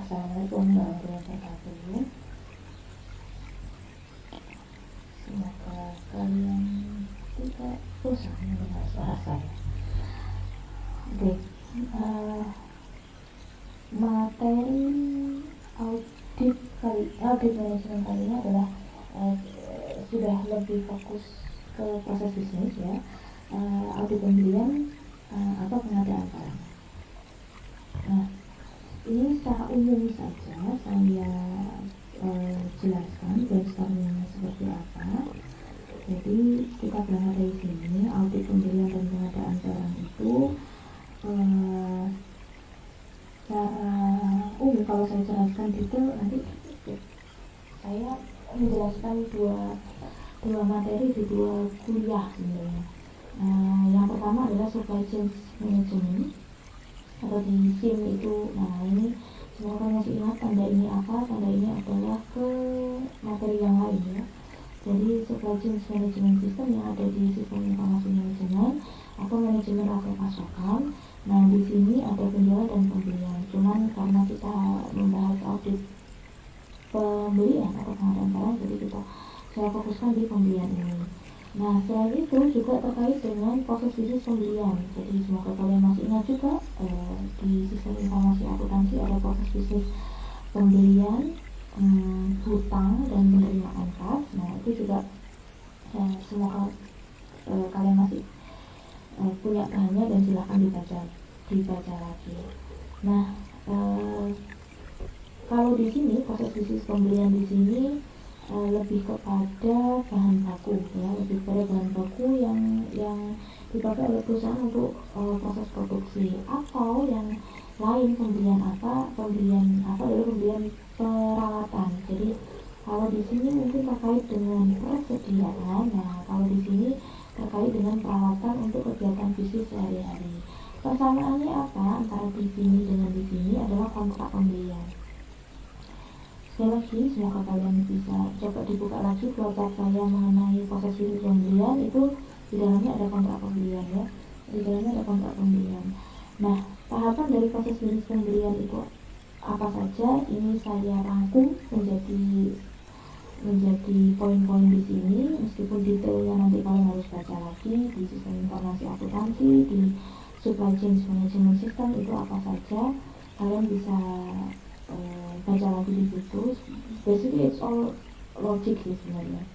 Assalamualaikum warahmatullahi wabarakatuh. Semoga kalian tidak bosan mendengar suara saya. Oke, materi audit manajemen kali ini adalah sudah lebih fokus ke proses bisnis ya, audit pembelian atau pengadaan barang. Nah, ini secara umum saja saya jelaskan brainstormingnya seperti apa. Jadi kita belajar dari sini, audit pembelian dan pengadaan barang itu secara umum kalau saya jelaskan detail nanti saya menjelaskan dua materi di dua kuliah sebenarnya. Yang pertama adalah supply chain management atau di SIM itu. Nah, ini semoga masih ingat tanda ini apa. Tanda ini adalah ke materi yang lain ya. Jadi supply chain management system yang ada di sistem informasi manajemen atau manajemen rantai pasokan. Nah, di sini ada penjualan dan pembelian. Cuman karena kita membahas audit pembelian atau pengadaan barang, jadi saya fokuskan di pembelian ini. Nah, selain itu juga terkait dengan proses bisnis pembelian. Jadi semoga kalian masih ingat juga di sistem informasi akuntansi ada proses bisnis pembelian, hutang dan penerimaan kas. Nah, itu juga semoga kalian masih punya bahannya dan silahkan dibaca lagi. Nah, kalau di sini proses bisnis pembelian di sini lebih kepada bahan baku ya, lebih kepada bahan baku yang dipakai oleh perusahaan untuk proses produksi, atau yang lain pembelian adalah pembelian peralatan. Jadi kalau di sini mungkin terkait dengan persediaan. Nah, kalau di sini terkait dengan peralatan untuk kegiatan bisnis sehari-hari. Persamaannya apa antara di sini dengan di sini adalah kontrak pembelian. Sekali lagi, semoga kalian bisa coba dibuka lagi flowchart saya mengenai proses bisnis pembelian. Itu di dalamnya ada kontrak pembelian ya. Di dalamnya ada kontrak pembelian. Nah, tahapan dari proses bisnis pembelian itu apa saja? Ini saya rangkum menjadi poin-poin di sini. Meskipun detailnya nanti kalian harus baca lagi di sistem informasi akuntansi, di supply chain management system itu apa saja. Kalian bisa baca lagi di situ. Basically it's all logic sih sebenarnya.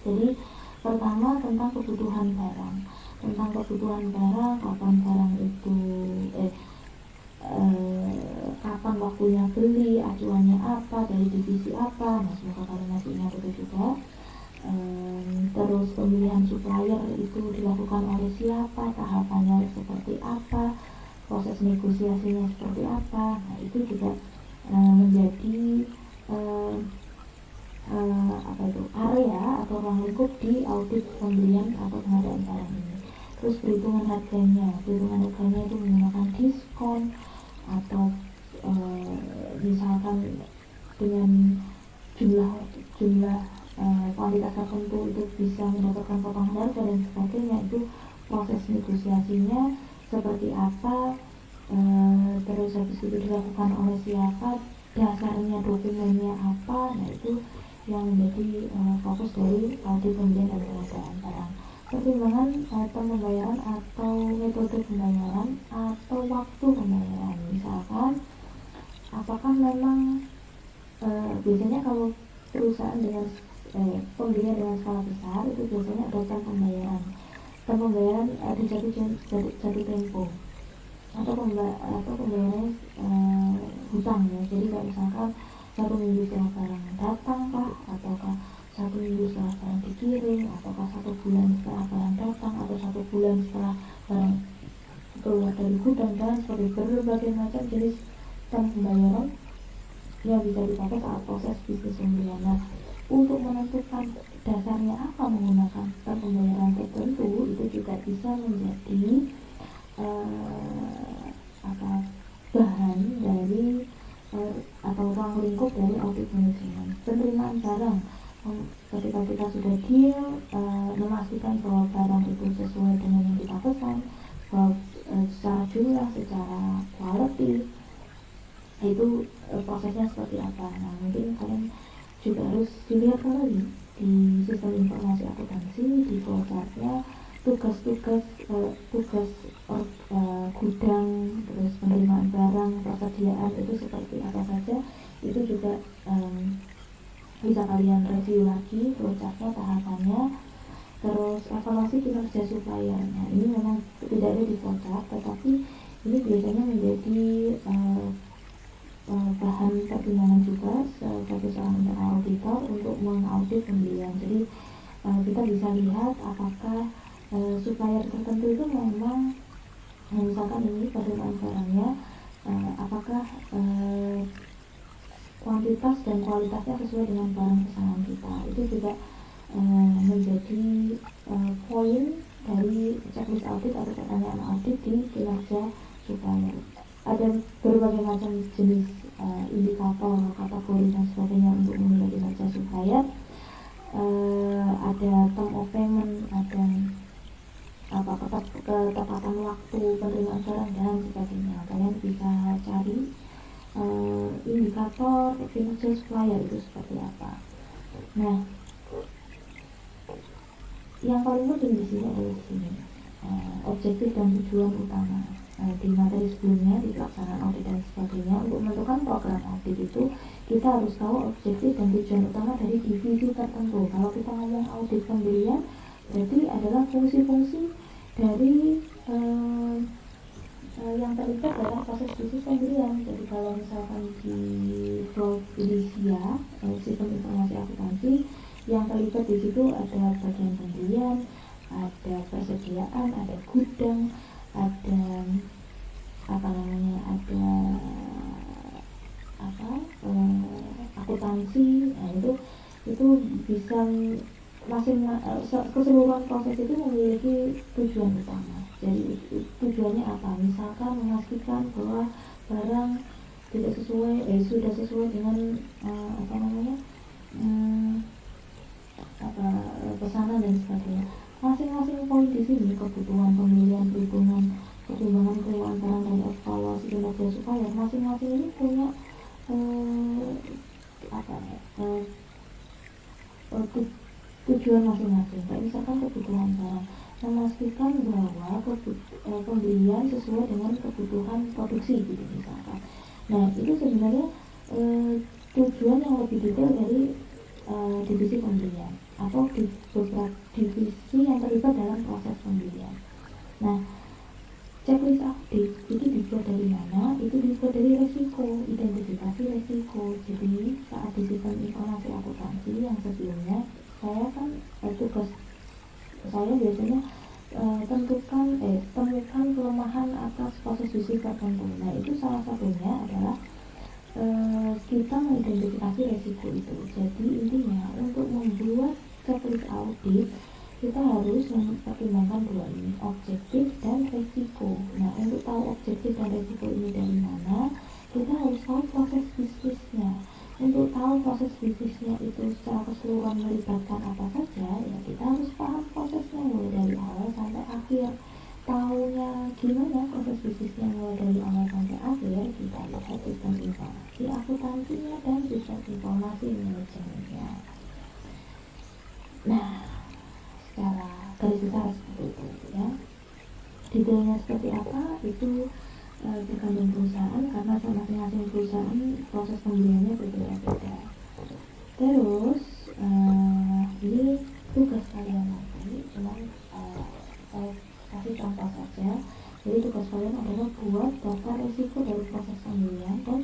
Jadi pertama tentang kebutuhan barang, kapan barang itu kapan waktunya beli, acuannya apa, dari divisi apa. Nah, semoga kalian masih ingat itu juga. Terus pemilihan supplier itu dilakukan oleh siapa, tahapannya seperti apa, proses negosiasinya seperti apa. Nah, itu juga menjadi area atau ruang lingkup di audit pembelian atau pengadaan barang ini. Terus perhitungan harganya itu menggunakan diskon atau misalkan dengan jumlah kuantitas tertentu itu bisa mendapatkan potongan harga dan sebagainya. Itu proses negosiasinya seperti apa, terus habis itu dilakukan oleh siapa, dasarnya dokumennya apa. Nah, itu yang menjadi fokus dari audit pembelian dan pengadaan barang. Pertimbangan pembayaran atau metode pembayaran atau waktu pembayaran. Misalkan apakah memang biasanya kalau perusahaan dengan pembelian dengan skala besar itu biasanya ada jam pembayaran ada jatuh tempo atau pembayaran hutang ya. Jadi kalau misalkan 1 minggu setelah barang datang kah, ataukah 1 minggu setelah barang dikirim, ataukah 1 bulan setelah barang datang, atau 1 bulan setelah barang keluar dari gudang, dan seperti berbagai macam jenis term pembayaran yang bisa dipakai saat proses bisnis pembelian. Nah, untuk menentukan dasarnya apa menggunakan term pembayaran tertentu itu juga bisa menjadi bahan dari atau ruang lingkup dari audit manajemen. Penerimaan barang, ketika kita sudah deal, memastikan bahwa barang itu sesuai dengan yang kita pesan, bahwa secara jumlah, secara quality, itu apa. Nah, mungkin kalian juga harus dilihat kembali di sistem informasi akuntansi, di flowchartnya, tugas-tugas gudang, terus penerimaan barang, persediaan itu seperti apa saja. Itu juga bisa kalian review lagi flowchartnya, tahapannya. Terus evaluasi kinerja supplier. Nah, ini memang tidak ada di flowchart, tetapi ini biasanya menjadi bahan pertimbangan juga sebagai seorang internal auditor untuk mengaudit pembelian. Jadi kita bisa lihat apakah supplier tertentu itu memang misalkan ini penerimaan barangnya apakah kuantitas dan kualitasnya sesuai dengan barang pesanan kita. Itu juga menjadi poin dari checklist audit atau pertanyaan audit di kinerja supplier. Ada berbagai macam jenis indikator, kategori dan sebagainya untuk menilai kinerja supplier. Ada term of payment, ada ketepatan waktu penerimaan barang dan sebagainya. Kalian bisa cari indikator kinerja supplier itu seperti apa. Nah, yang paling penting di sini adalah sini objektif dan tujuan utama. Di materi sebelumnya di pelaksanaan audit dan sebagainya, untuk menentukan program audit itu kita harus tahu objektif dan tujuan utama dari divisi tertentu. Kalau kita ngomong audit pembelian, berarti adalah fungsi-fungsi dari yang terlibat dalam proses bisnis pembelian. Jadi kalau misalkan di Flow Indonesia, sistem informasi akuntansi, yang terlibat di situ ada bagian pembelian, ada persediaan, ada gudang, ada akuntansi. Nah, itu bisa keseluruhan proses itu memiliki tujuan utama. Jadi tujuannya apa? Misalkan memastikan bahwa barang tidak sudah sesuai dengan pesanan dan sebagainya. Masing-masing poin di sini, kebutuhan pemilihan, perhitungan, pertimbangan penerimaan barang dan evaluasi kinerja supplier, masing-masing ini punya tujuan masing-masing. Kayak misalkan kebutuhan barang, memastikan bahwa pembelian sesuai dengan kebutuhan produksi gitu misalkan. Nah, itu sebenarnya tujuan yang lebih detail dari divisi pembelian atau di beberapa divisi yang terlibat dalam proses pembelian. Nah, checklist audit itu dibuat dari mana? Itu dibuat dari resiko, identifikasi resiko. Jadi saat di sistem informasi akuntansi yang sebelumnya, saya kan tugas saya biasanya temukan kelemahan atas proses bisnis tertentu. Nah, itu salah satunya adalah kita mengidentifikasi resiko itu. Jadi intinya untuk membuat checklist audit kita harus mempertimbangkan dua ini, objektif dan resiko. Nah, untuk tahu objektif dan resiko ini dari mana, kita harus tahu proses bisnisnya. Untuk tahu proses bisnisnya itu secara keseluruhan melibatkan apa saja, ya kita harus paham prosesnya mulai dari awal sampai akhir. Tahunya gimana proses bisnisnya mulai dari awal sampai akhir, kita lihat sistem informasi akuntansinya dan sistem informasi manajemennya. Nah, secara garis besar seperti itu ya. Detailnya seperti apa itu tergantung perusahaan, karena masing-masing perusahaan proses pembeliannya berbeda-beda. Terus ini tugas kalian nanti, cuman saya kasih contoh saja. Jadi tugas kalian adalah buat data resiko dari proses pembelian dan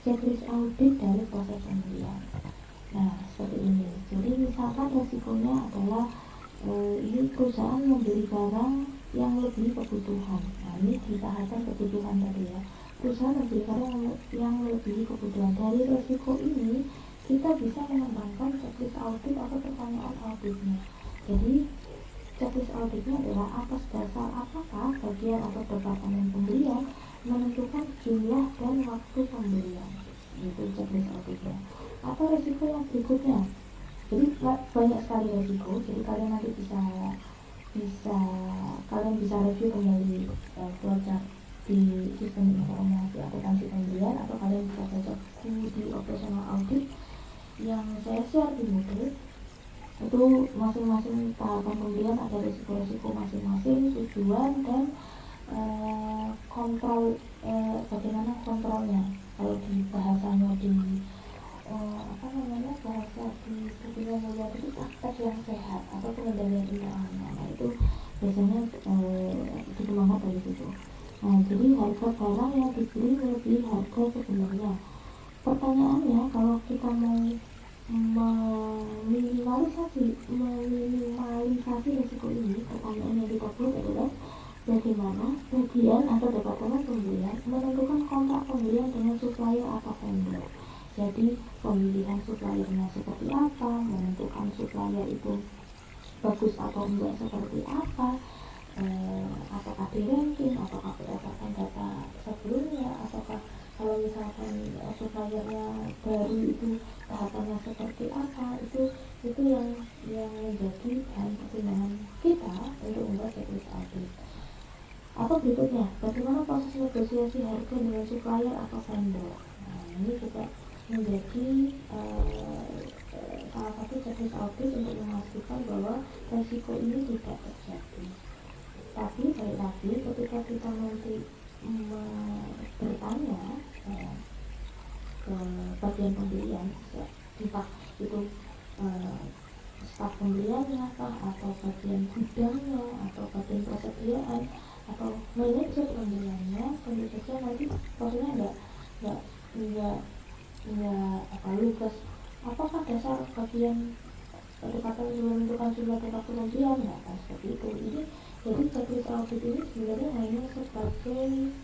checklist audit dari proses pembelian. Nah, seperti ini. Jadi misalkan resikonya adalah ini perusahaan membeli barang yang lebih kebutuhan. Nah, ini ditahapan kebutuhan tadi ya. Perusahaan membeli barang yang lebih kebutuhan. Dari resiko ini kita bisa mengembangkan checklist audit atau pertanyaan auditnya. Jadi checklist auditnya adalah atas dasar apakah bagian atau departemen pembelian menentukan jumlah dan waktu pembelian. Itu checklist auditnya. Atau resiko yang berikutnya. Jadi banyak sekali resiko. Jadi kalian nanti bisa kalian bisa review kembali flowchart di sistem informasi akuntansi pembelian, atau kalian bisa baca buku di operational audit yang saya share di Moodle. Itu masing-masing tahapan pembelian ada risiko-risiko masing-masing, tujuan, dan kontrol, bagaimana kontrolnya. Kalau di bahasanya bahasa di bukunya mulia itu praktek yang sehat atau pengendalian internalnya. Nah itu biasanya dikembangkan dari situ. Nah jadi harga barang yang dibeli melebihi harga sebenarnya. Pertanyaannya, kalau kita mau meminimalisasi risiko ini, pertanyaan yang kita buat adalah bagaimana bagian atau departemen pembelian menentukan kontrak pembelian dengan supplier atau vendor. Jadi pemilihan suppliernya seperti apa, menentukan supplier itu bagus atau enggak seperti apa, apakah di ranking, apakah berdasarkan data sebelumnya, apakah kalau misalkan suppliernya baru itu tahapannya seperti apa, itu yang menjadi bahan pertimbangan kita untuk membuat checklist audit. Atau berikutnya, bagaimana proses negosiasi harga dengan supplier atau vendor. Nah ini juga menjadi salah satu checklist audit untuk memastikan bahwa resiko ini tidak terjadi. Tapi balik lagi, ketika kita nanti bertanya ke bagian pembelian, entah itu staf pembeliannya kah, atau bagian gudangnya, atau bagian persediaan, atau manajer pembeliannya, tentu saja nanti prosesnya nggak lugas. Apakah dasar bagian pendekatan menentukan jumlah data pembelian? Nggak kan seperti itu. Jadi checklist audit ini sebenarnya hanya sebagai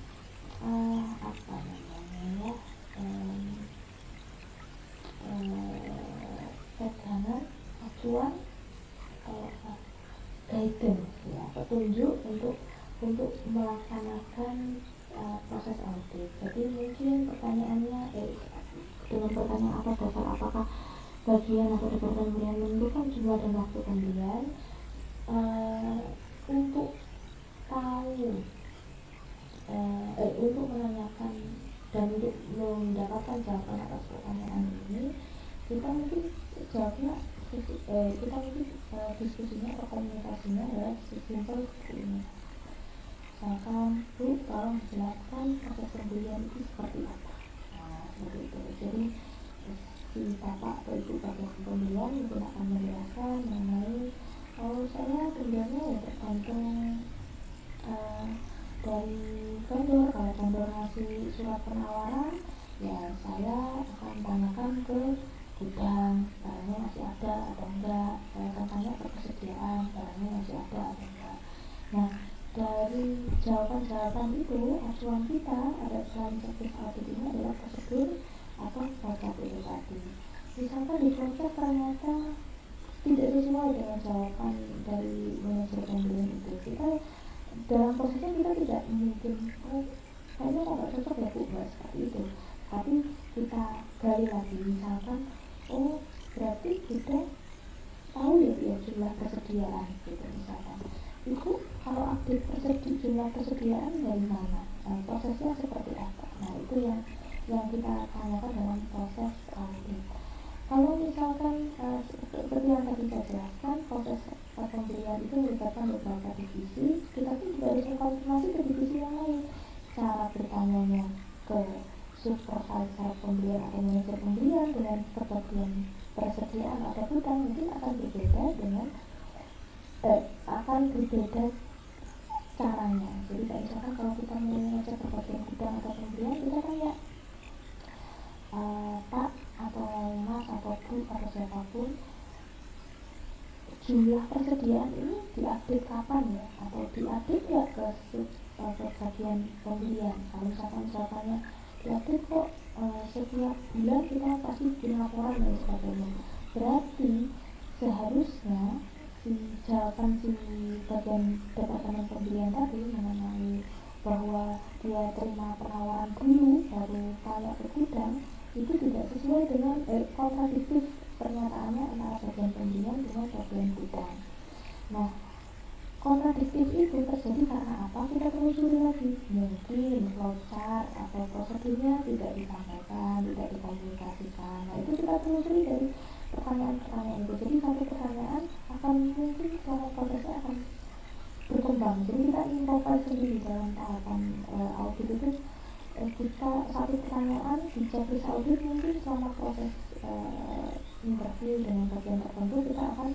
pegangan, acuan, guidance, ya, petunjuk untuk melaksanakan proses audit. Jadi mungkin pertanyaannya dengan pertanyaan apa dasar apakah bagian atau departemen pembelian menentukan jumlah dan waktu pembelian, untuk tahu untuk menanyakan dan untuk mendapatkan jawaban atas pertanyaan ini, kita mungkin diskusinya atau komunikasinya adalah simpel seperti ini. Misalkan, Bu, tolong jelaskan proses pembelian itu seperti apa. Nah, seperti itu. Jadi si bapak atau ibu bagian pembelian mungkin akan menjelaskan mengenai, saya pembeliannya ya tergantung dari vendor. Kalau vendor ngasih surat penawaran, ya saya akan tanyakan ke gudang, barangnya masih ada atau enggak. Saya akan tanya ke persediaan, barangnya masih ada atau enggak. Nah, dari jawaban-jawaban itu, acuan kita ada dalam checklist audit ini adalah prosedur atau proses itu tadi. Misalkan di proses ternyata tidak sesuai dengan jawaban dari manajer pembelian itu, kita dalam prosesnya kita tidak mungkin kayaknya kok nggak cocok ya Bu, seperti itu. Tapi kita gali lagi, misalkan berarti kita tahu ya jumlah persediaan gitu, misalkan itu kalau update jumlah persediaan dari mana, prosesnya seperti apa. Nah itu yang kita tanyakan dalam proses audit. Kalau misalkan seperti yang tadi saya jelaskan, proses pembelian itu melibatkan beberapa divisi, kita pun juga harus mengkonfirmasi ke divisi yang lain. Cara bertanya ke supervisor pembelian atau manajer pembelian dengan kebagian persediaan atau gudang mungkin akan berbeda caranya. Jadi kayak misalkan kalau kita mau mengecek ke bagian gudang atau pembelian, kita tanya, Pak atau Mas atau Bu atau siapapun, jumlah persediaan ini diupdate kapan ya, atau diupdate ya ke bagian pembelian. Kalau misalkannya diupdate kok setiap bulan kita pasti bikin laporan dan sebagainya, berarti seharusnya jawaban si bagian departemen pembelian tadi mengenai bahwa dia terima penawaran dulu baru tanya ke gudang itu tidak sesuai dengan kontradiktif pernyataannya antara bagian pembelian dengan bagian gudang. Nah, kontradiktif itu terjadi karena apa? Kita perlu telusuri lagi, mungkin flowchart atau prosedurnya tidak disampaikan, tidak dikomunikasikan. Nah itu kita telusuri dari pertanyaan-pertanyaan itu. Jadi satu pertanyaan akan mungkin selama prosesnya akan berkembang. Jadi kita ingin profile sendiri dalam tahapan audit itu. Kita satu pertanyaan di checklist audit mungkin selama proses interview dengan bagian tertentu kita akan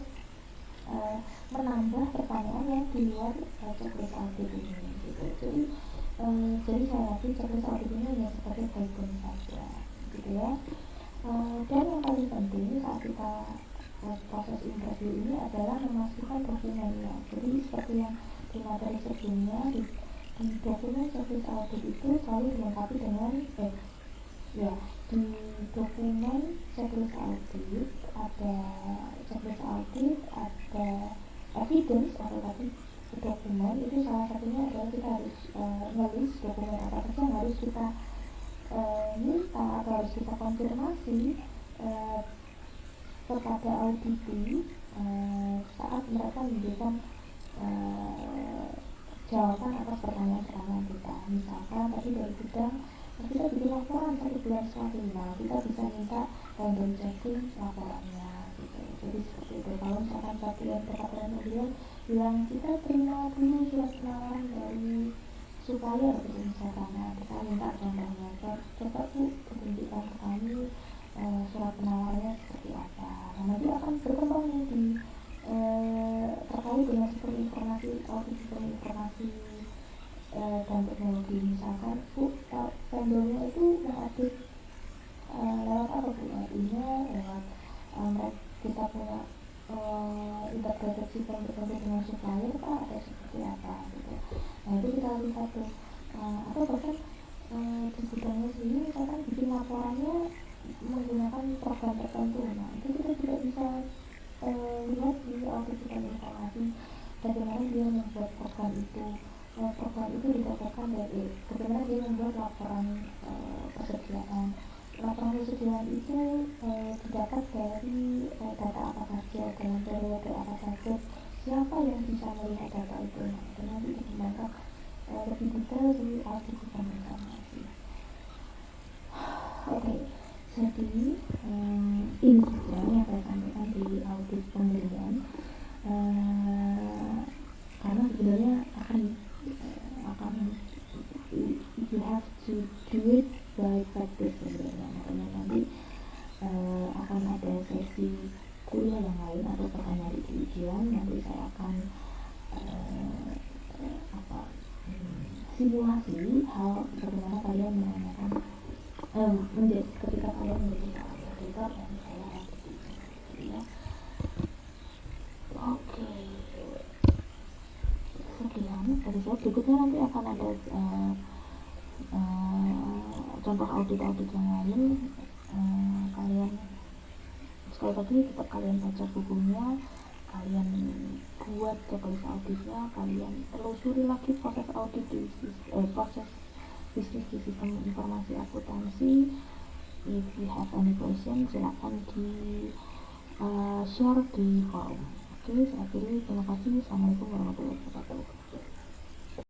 menambah pertanyaan yang di luar checklist audit ini gitu. Jadi saya yakin checklist audit ini hanya sebagai bagian saja gitu ya. Dan yang paling penting saat kita proses interview ini adalah memastikan dokumennya. Jadi seperti yang di materi sebelumnya, di dokumen checklist audit itu selalu dilengkapi dengan di dokumen checklist audit ada checklist audit, ada evidence atau tadi dokumen. Itu salah satunya adalah kita harus ngelis dokumen apa saja yang harus kita minta atau harus kita konfirmasi kepada auditi saat mereka memberikan jawaban atas pertanyaan-pertanyaan kita. Misalkan tadi dari bidang kita bikin laporan 1 bulan sekali, nah kita bisa minta random checking laporannya gitu. Jadi seperti itu. Kalau misalkan bagian peraturan beliau bilang kita terima dulu surat penawaran dari supplier gitu misalkan, nah kita minta contohnya, coba Bu tunjukkan ke kami surat penawarannya seperti apa. Nah nanti akan berkembang nih di terkait dengan sistem informasi audit sistem informasi dan teknologi. Misalkan Bu vendornya itu mengupdate lewat apa Bu? Artinya lewat kita punya integrated sistem tertentu dengan supplier Pak, atau seperti apa gitu. Nah itu kita lihat tuh. Atau bahkan di bidangnya sendiri misalkan bikin laporannya menggunakan program tertentu. Nah itu kita juga bisa lihat di audit sistem informasi bagaimana dia membuat program itu didapatkan dari bagaimana dia membuat laporan persediaan. Laporan persediaan itu didapat dari data apa saja, dalam periode apa saja, siapa yang bisa melihat data itu. Nah itu nanti dikembangkan lebih detail di audit sistem informasi. Oke. Jadi ini saja yang saya sampaikan di audit pembelian, karena sebenarnya akan you have to do it by practice sebenarnya. Makanya nanti akan ada sesi kuliah yang lain atau pertanyaan di ujian. Nanti saya akan simulasi hal bagaimana kalian menanyakan ketika kalian menjadi auditor dan saya ya. Oke, sekian dari saya. Berikutnya nanti akan ada contoh audit-audit yang lain. Kalian sekali lagi tetap kalian baca bukunya, kalian buat checklist auditnya, kalian telusuri lagi proses audit di proses bisnis di sistem informasi akuntansi. If you have any question, silakan di share di forum. Oke, saya akhiri. Terima kasih. Assalamualaikum warahmatullahi wabarakatuh.